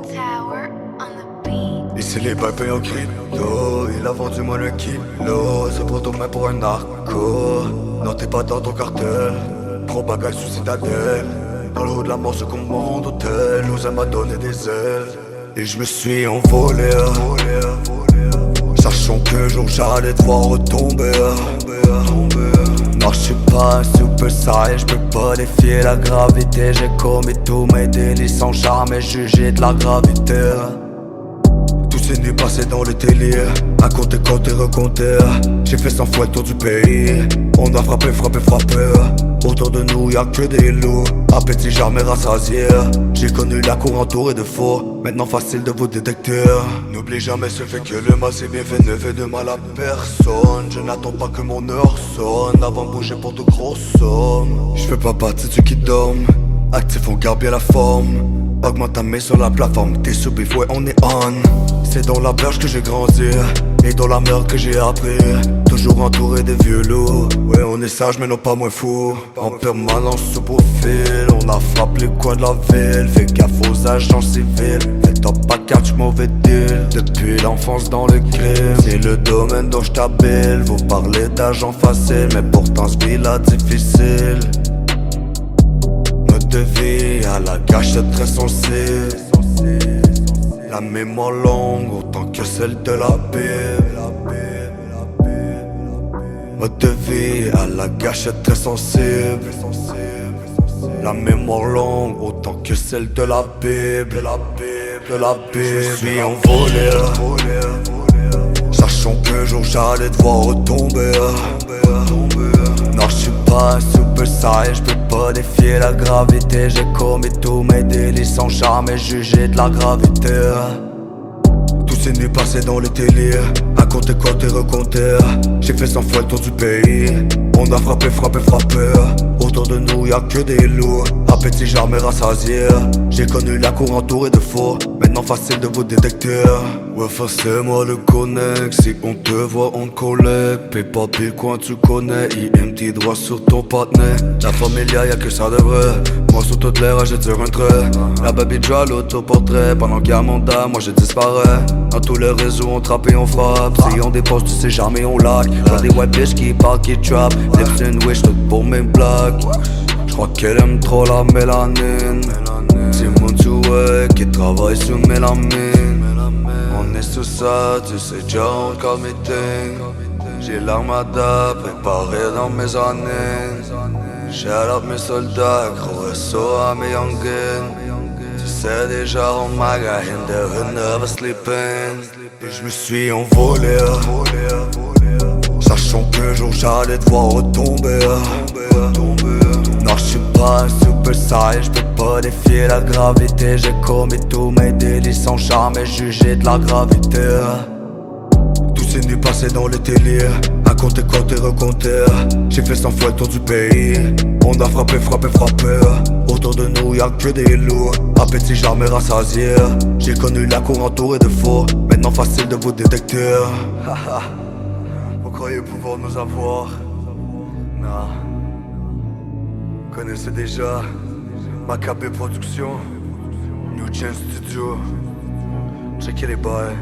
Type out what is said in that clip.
Tower on the beat. Ici les boys payent en crypto. Il a vendu moins le kilo. C'est pour demain pour un narco. Non t'es pas dans ton cartel. Trop bagaille sous citadelle. Dans le haut de la mort, ce qu'on mon hôtel. Nous m'a donné des ailes. Et je me suis envolé. Sachant que jour j'allais devoir retomber. Non je suis pas un super saiyan, je peux pas défier la gravité. J'ai commis tous mes délits sans jamais juger de la gravité. Tous ces nuits passées dans les télés, à compter, compter, recompter. J'ai fait 100 fois le tour du pays. On a frappé, frappé, frappé. Autour de nous y'a que des loups, appétit jamais rassasié. J'ai connu la cour entourée de faux, maintenant facile de vous détecter. N'oublie jamais ce fait que le mal c'est bien fait, ne fait de mal à personne. Je n'attends pas que mon heure sonne avant de bouger pour de grosses sommes. Je fais pas partie de ceux qui dorment, actifs on garde bien la forme. Augmente ta main sur la plateforme, t'es sous bif, ouais on est on. C'est dans la berge que j'ai grandi, et dans la merde que j'ai appris. Toujours entouré des vieux loups, ouais on est sage mais non pas moins fou. En permanence sous profil, on a frappé les coins de la ville. Fais gaffe aux agents civils, fais-toi pas catch mauvais deal. Depuis l'enfance dans le crime, c'est le domaine dont je t'habille. Vous parlez d'agents faciles, mais pourtant ce là difficile. Mode de vie à la gâchette très sensible. La mémoire longue autant que celle de la Bible. Mode de vie à la gâchette très sensible. La mémoire longue autant que celle de la Bible. Je suis envolé, sachant que jour j'allais devoir retomber. Non je suis pas un super saiyan, je peux pas défier la gravité. J'ai commis tous mes délits sans jamais juger de la gravité. Tous ces nuits passées dans les télés, à compter, compter, recompter. J'ai fait 100 fois le tour du pays. On a frappé, frappé, frappé. Autour de nous y'a que des loups, appétit jamais rassasié. J'ai connu la cour entourée de faux, maintenant facile de vous détecter. Ouais forcément le connect, si on te voit on te collecte. Paye pas pile coin tu connais, IMT droit sur ton partenaire. La familia y'a que ça de vrai, moi sous toute l'air je tire un trait. La baby draw l'autoportrait, pendant qu'il y a mandat moi je disparais. Dans tous les réseaux on trappe et on frappe. Si on dépose tu sais jamais on lag. Y'a des white bitch qui parlent qui trap. Lips and wish tout pour mes blagues. J'crois qu'elle aime trop la mélanine. C'est mon tué qui travaille sur mélamine. On est sous ça, tu sais déjà on call meeting. J'ai l'armada préparée dans mes années. Shout out mes soldats, gros SO à mes youngins. Tu sais déjà on maga in the hood never sleeping. Et je me suis envolé, sachant que jour j'allais devoir retomber. Non je suis pas un super saiyan, je peux pas défier la gravité. J'ai commis tous mes délits sans jamais juger de la gravité. Tous ces nuits passées dans les télés, à compter, compter, recompter. J'ai fait 100 fois le tour du pays. On a frappé, frappé, frappé. Autour de nous y'a que des loups, appétit jamais rassasié. J'ai connu la cour entourée de faux, maintenant facile de vous détecter. Vous croyez pouvoir nous avoir? Non. Vous connaissez déjà Maccabée Production, New Gen Studio. Checkez les bails.